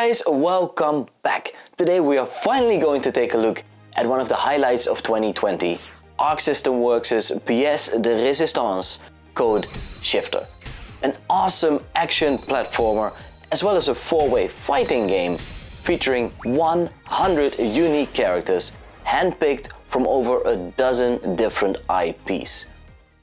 guys, welcome back. Today we are finally going to take a look at one of the highlights of 2020, Arc System Works' pièce de résistance, Code Shifter. An awesome action platformer as well as a 4-way fighting game featuring 100 unique characters handpicked from over a dozen different IPs.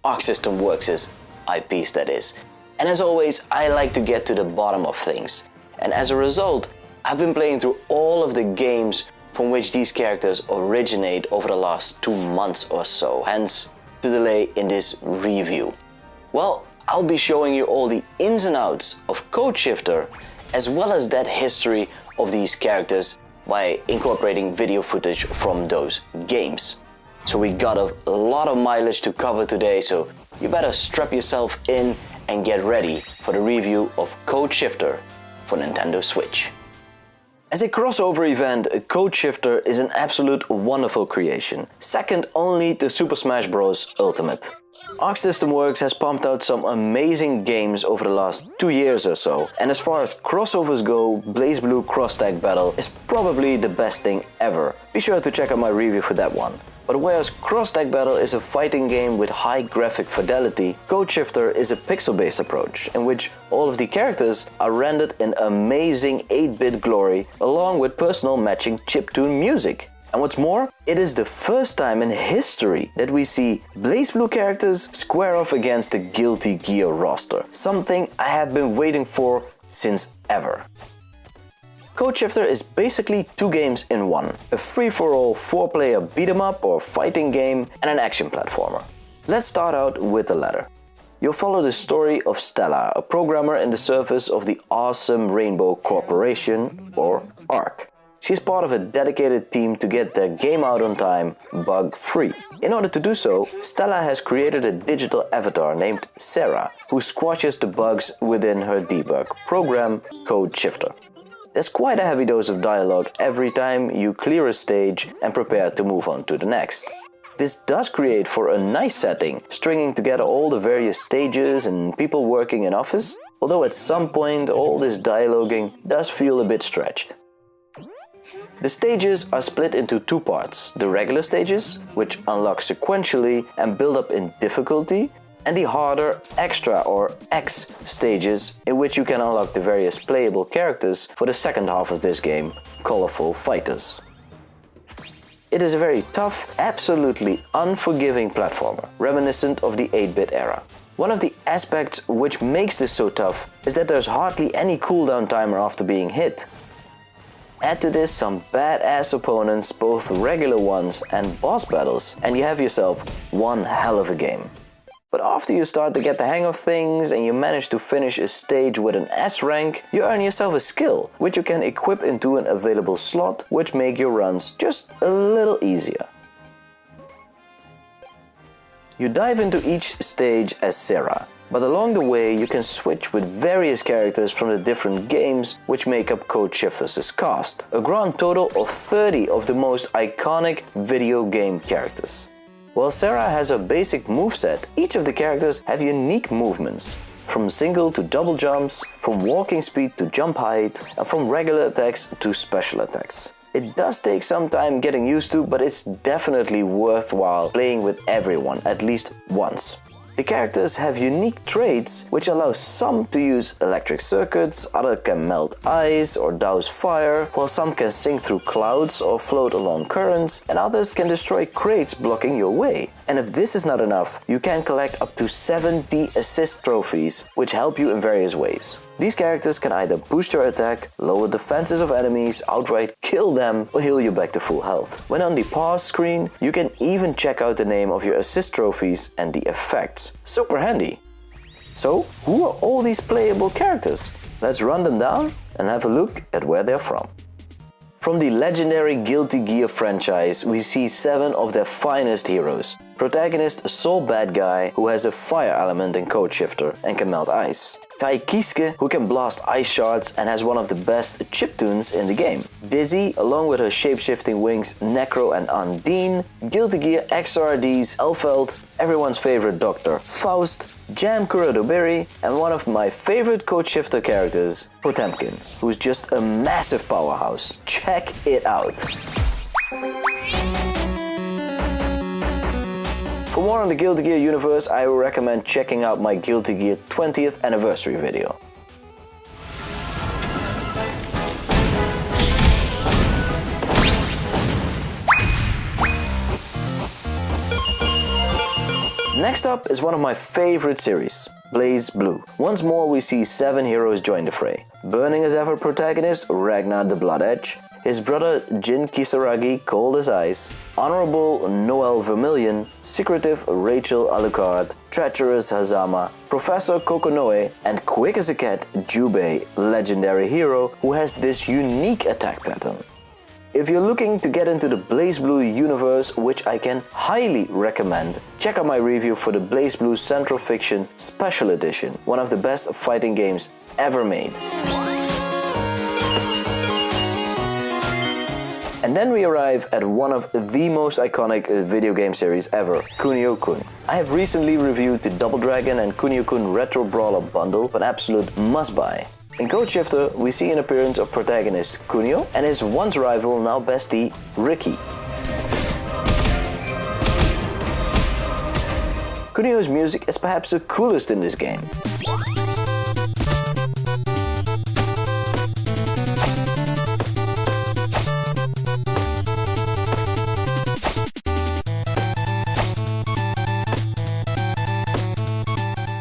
Arc System Works' IPs, that is. And as always, I like to get to the bottom of things. And as a result, I've been playing through all of the games from which these characters originate over the last 2 months or so, hence the delay in this review. Well, I'll be showing you all the ins and outs of Code Shifter, as well as that history of these characters by incorporating video footage from those games. So we got a lot of mileage to cover today, so you better strap yourself in and get ready for the review of Code Shifter for Nintendo Switch. As a crossover event, Code Shifter is an absolute wonderful creation, second only to Super Smash Bros. Ultimate. Arc System Works has pumped out some amazing games over the last 2 years or so, and as far as crossovers go, BlazBlue Cross Tag Battle is probably the best thing ever. Be sure to check out my review for that one. But whereas Cross Tag Battle is a fighting game with high graphic fidelity, Code Shifter is a pixel-based approach in which all of the characters are rendered in amazing 8-bit glory along with personal matching chiptune music. And what's more, it is the first time in history that we see BlazBlue characters square off against the Guilty Gear roster, something I have been waiting for since ever. Code Shifter is basically 2 games in one, a free-for-all 4-player beat-em-up or fighting game and an action platformer. Let's start out with the latter. You'll follow the story of Stella, a programmer in the service of the awesome Rainbow Corporation, or ARC. She's part of a dedicated team to get their game out on time, bug-free. In order to do so, Stella has created a digital avatar named Sarah, who squashes the bugs within her debug program, Code Shifter. There's quite a heavy dose of dialogue every time you clear a stage and prepare to move on to the next. This does create for a nice setting, stringing together all the various stages and people working in office, although at some point all this dialoguing does feel a bit stretched. The stages are split into 2 parts, the regular stages, which unlock sequentially and build up in difficulty, and the harder Extra or X stages, in which you can unlock the various playable characters for the second half of this game, Colorful Fighters. It is a very tough, absolutely unforgiving platformer, reminiscent of the 8-bit era. One of the aspects which makes this so tough is that there's hardly any cooldown timer after being hit. Add to this some badass opponents, both regular ones and boss battles, and you have yourself one hell of a game. But after you start to get the hang of things and you manage to finish a stage with an S rank, you earn yourself a skill, which you can equip into an available slot, which make your runs just a little easier. You dive into each stage as Sarah, but along the way you can switch with various characters from the different games which make up Code Shifter's cast, a grand total of 30 of the most iconic video game characters. While Sarah has a basic moveset, each of the characters have unique movements, from single to double jumps, from walking speed to jump height, and from regular attacks to special attacks. It does take some time getting used to, but it's definitely worthwhile playing with everyone at least once. The characters have unique traits which allow some to use electric circuits, others can melt ice or douse fire, while some can sink through clouds or float along currents, and others can destroy crates blocking your way. And if this is not enough, you can collect up to 70 assist trophies, which help you in various ways. These characters can either boost your attack, lower defenses of enemies, outright kill them, or heal you back to full health. When on the pause screen, you can even check out the name of your assist trophies and the effects. Super handy! So, who are all these playable characters? Let's run them down and have a look at where they're from. From the legendary Guilty Gear franchise, we see 7 of their finest heroes. Protagonist Sol Badguy, who has a fire element in Code Shifter and can melt ice. Kai Kiske, who can blast ice shards and has one of the best chiptunes in the game. Dizzy, along with her shape-shifting wings Necro and Undine. Guilty Gear XRD's Elfeld, everyone's favorite doctor, Faust, Jam Kurodobiri, and one of my favorite Code Shifter characters, Potemkin, who's just a massive powerhouse. Check it out! For more on the Guilty Gear universe, I would recommend checking out my Guilty Gear 20th anniversary video. Next up is one of my favorite series, BlazBlue. Once more we see 7 heroes join the fray. Burning as ever protagonist Ragna The Bloodedge, his brother Jin Kisaragi cold as ice, honorable Noel Vermilion, secretive Rachel Alucard, treacherous Hazama, Professor Kokonoe, and quick as a cat Jubei, legendary hero who has this unique attack pattern. If you're looking to get into the BlazBlue universe, which I can highly recommend, check out my review for the BlazBlue Central Fiction Special Edition, one of the best fighting games ever made. And then we arrive at one of the most iconic video game series ever, Kunio-Kun. I have recently reviewed the Double Dragon and Kunio-Kun Retro Brawler bundle, an absolute must-buy. In Code Shifter, we see an appearance of protagonist Kunio and his once rival, now bestie, Ricky. Kunio's music is perhaps the coolest in this game.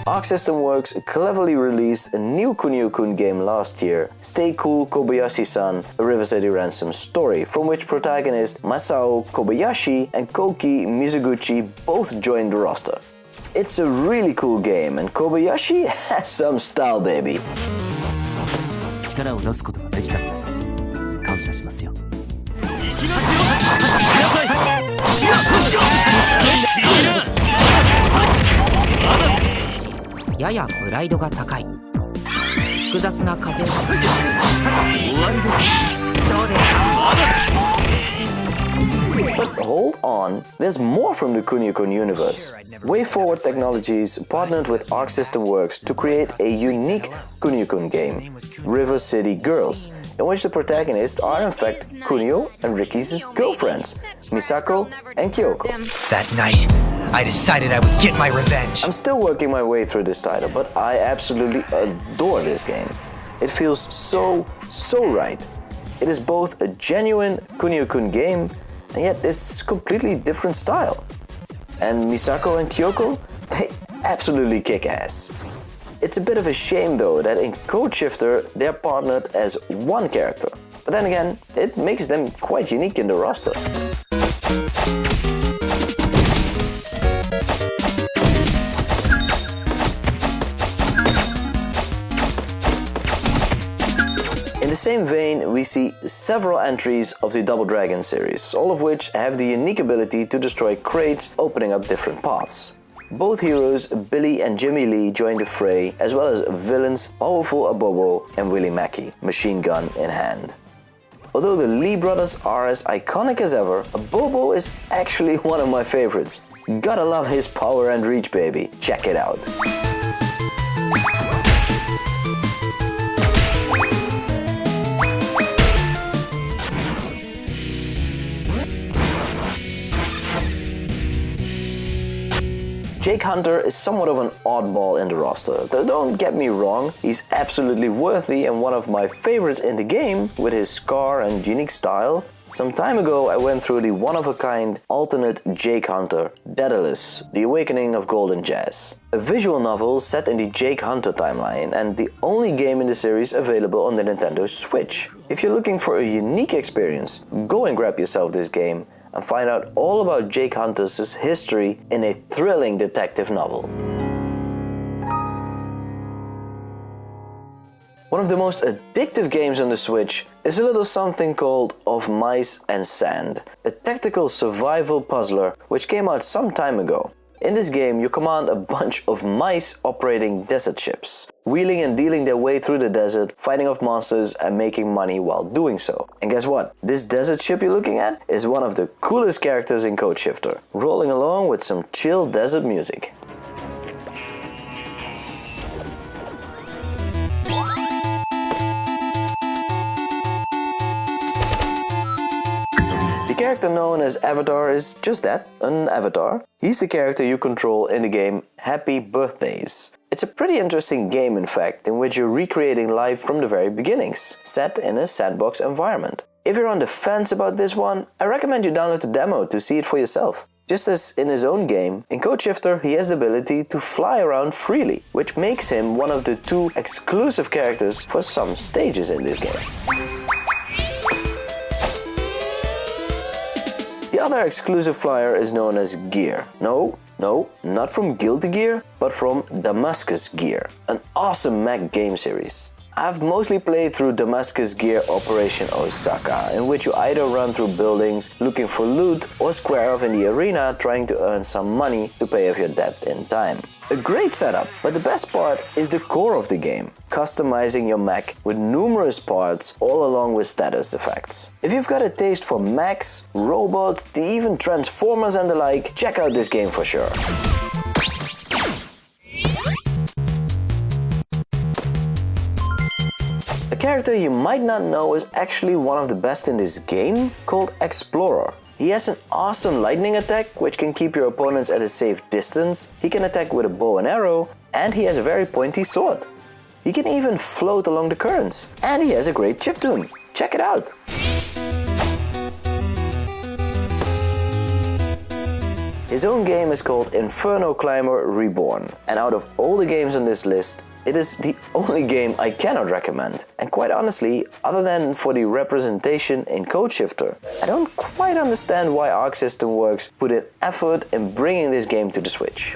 Arc System Works cleverly released a new Kunio-Kun game last year, Stay Cool Kobayashi-san, a River City Ransom story, from which protagonists Masao Kobayashi and Koki Mizuguchi both joined the roster. It's a really cool game, and Kobayashi has some style, baby. But hold on, there's more from the Kunio-Kun universe. WayForward Technologies partnered with Arc System Works to create a unique Kunio-Kun game, River City Girls, in which the protagonists are in fact Kunio and Ricky's girlfriends, Misako and Kyoko. That night, I decided I would get my revenge. I'm still working my way through this title, but I absolutely adore this game. It feels so right. It is both a genuine Kunio-Kun game, and yet it's completely different style. And Misako and Kyoko, they absolutely kick ass. It's a bit of a shame though that in Code Shifter they're partnered as one character. But then again, it makes them quite unique in the roster. In the same vein, we see several entries of the Double Dragon series, all of which have the unique ability to destroy crates, opening up different paths. Both heroes, Billy and Jimmy Lee, join the fray, as well as villains powerful Abobo and Willie Mackey, machine gun in hand. Although the Lee brothers are as iconic as ever, Abobo is actually one of my favorites. Gotta love his power and reach, baby. Check it out. Jake Hunter is somewhat of an oddball in the roster. Don't get me wrong, he's absolutely worthy and one of my favorites in the game with his scar and unique style. Some time ago I went through the one-of-a-kind alternate Jake Hunter, Daedalus, The Awakening of Golden Jazz. A visual novel set in the Jake Hunter timeline and the only game in the series available on the Nintendo Switch. If you're looking for a unique experience, go and grab yourself this game and find out all about Jake Hunter's history in a thrilling detective novel. One of the most addictive games on the Switch is a little something called Of Mice and Sand, a tactical survival puzzler which came out some time ago. In this game, you command a bunch of mice operating desert ships, wheeling and dealing their way through the desert, fighting off monsters and making money while doing so. And guess what? This desert ship you're looking at is one of the coolest characters in CodeShifter, rolling along with some chill desert music. The character known as Avatar is just that, an avatar. He's the character you control in the game Happy Birthdays. It's a pretty interesting game, in fact, in which you're recreating life from the very beginnings, set in a sandbox environment. If you're on the fence about this one, I recommend you download the demo to see it for yourself. Just as in his own game, in CodeShifter he has the ability to fly around freely, which makes him one of the 2 exclusive characters for some stages in this game. The other exclusive flyer is known as Gear. No, not from Guilty Gear, but from Damascus Gear, an awesome Mac game series. I've mostly played through Damascus Gear Operation Osaka, in which you either run through buildings looking for loot or square off in the arena trying to earn some money to pay off your debt in time. A great setup, but the best part is the core of the game, customizing your mech with numerous parts all along with status effects. If you've got a taste for mechs, robots, even transformers and the like, check out this game for sure. A character you might not know is actually one of the best in this game, called Explorer. He has an awesome lightning attack, which can keep your opponents at a safe distance. He can attack with a bow and arrow, and he has a very pointy sword. He can even float along the currents, and he has a great chiptune. Check it out! His own game is called Inferno Climber Reborn, and out of all the games on this list, it is the only game I cannot recommend. And quite honestly, other than for the representation in CodeShifter, I don't quite understand why Arc System Works put in effort in bringing this game to the Switch.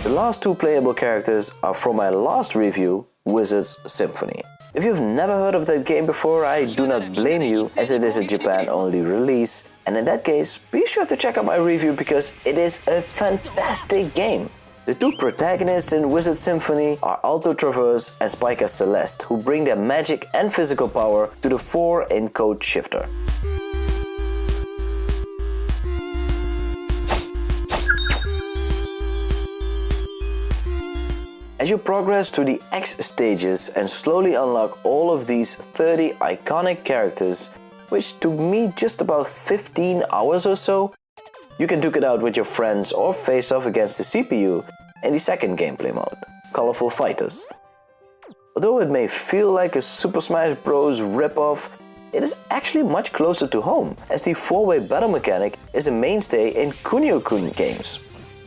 The last 2 playable characters are from my last review, Wizard's Symphony. If you've never heard of that game before, I do not blame you, as it is a Japan-only release. And in that case, be sure to check out my review because it is a fantastic game. The 2 protagonists in Wizard Symphony are Alto Traverse and Spica Celeste, who bring their magic and physical power to the fore in CodeShifter. As you progress through the X stages and slowly unlock all of these 30 iconic characters, which took me just about 15 hours or so, you can duke it out with your friends or face off against the CPU in the second gameplay mode, Colorful Fighters. Although it may feel like a Super Smash Bros. Ripoff, it is actually much closer to home, as the 4-way battle mechanic is a mainstay in Kunio-Kun games.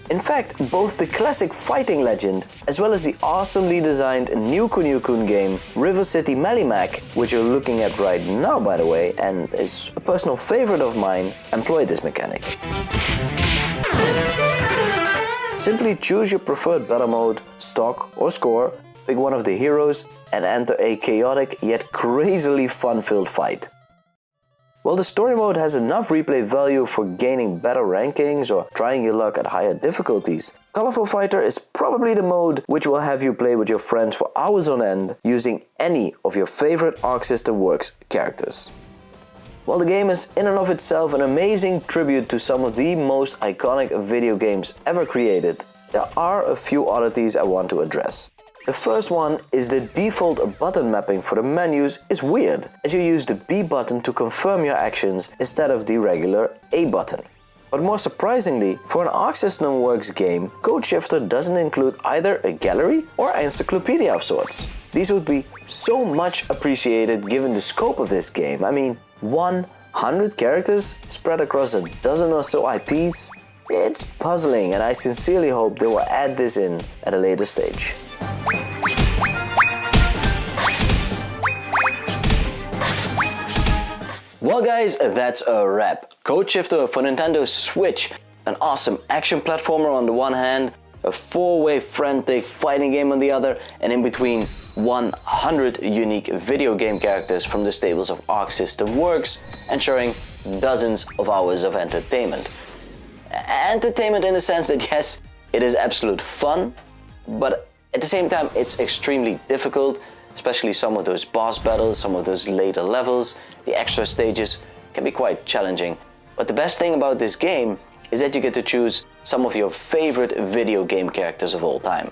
In fact, both the classic fighting legend as well as the awesomely designed new Kunio-Kun game River City Melee-Mac, which you're looking at right now by the way and is a personal favorite of mine, employ this mechanic. Simply choose your preferred battle mode, stock or score, pick one of the heroes and enter a chaotic yet crazily fun-filled fight. While the story mode has enough replay value for gaining better rankings or trying your luck at higher difficulties, Colorful Fighter is probably the mode which will have you play with your friends for hours on end using any of your favorite Arc System Works characters. While the game is in and of itself an amazing tribute to some of the most iconic video games ever created, there are a few oddities I want to address. The first one is the default button mapping for the menus is weird, as you use the B button to confirm your actions instead of the regular A button. But more surprisingly, for an Arc System Works game, CodeShifter doesn't include either a gallery or encyclopedia of sorts. These would be so much appreciated given the scope of this game. I mean, 100 characters spread across a dozen or so IPs? It's puzzling, and I sincerely hope they will add this in at a later stage. Well guys, that's a wrap. CodeShifter for Nintendo Switch, an awesome action platformer on the one hand, a 4-way frantic fighting game on the other, and in between 100 unique video game characters from the stables of Arc System Works, ensuring dozens of hours of entertainment. entertainment in the sense that yes, it is absolute fun, but at the same time it's extremely difficult, especially some of those boss battles, some of those later levels, the extra stages can be quite challenging. But the best thing about this game is that you get to choose some of your favorite video game characters of all time.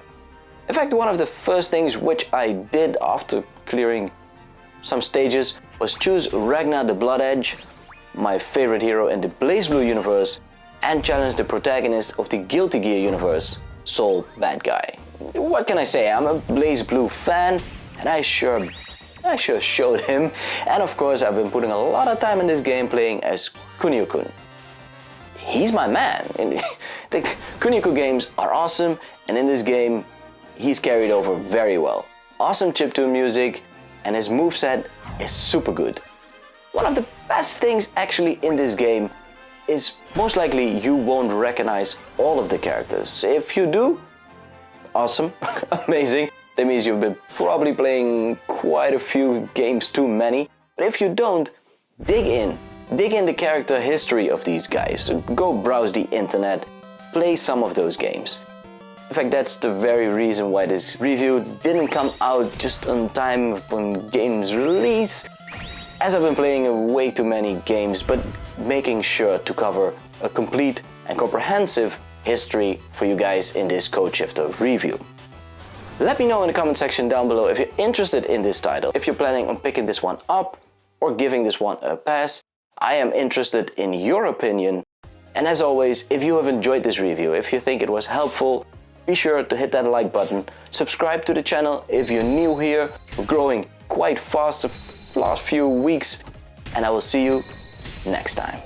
In fact, one of the first things which I did after clearing some stages was choose Ragna The Bloodedge, my favorite hero in the BlazBlue universe, and challenge the protagonist of the Guilty Gear universe, Sol Badguy. What can I say? I'm a BlazBlue fan, and I sure showed him. And of course, I've been putting a lot of time in this game playing as Kunio-Kun. He's my man. The Kunio-Kun games are awesome, and in this game, he's carried over very well. Awesome chiptune music, and his moveset is super good. One of the best things actually in this game is most likely you won't recognize all of the characters. If you do, awesome, amazing. That means you've been probably playing quite a few games too many. But if you don't, dig in the character history of these guys. Go browse the internet, play some of those games. In fact, that's the very reason why this review didn't come out just on time when games release, as I've been playing way too many games, but making sure to cover a complete and comprehensive history for you guys in this Codeshifter review. Let me know in the comment section down below if you're interested in this title, if you're planning on picking this one up or giving this one a pass. I am interested in your opinion. And as always, if you have enjoyed this review, if you think it was helpful, be sure to hit that like button, subscribe to the channel if you're new here. We're growing quite fast the last few weeks, and I will see you next time.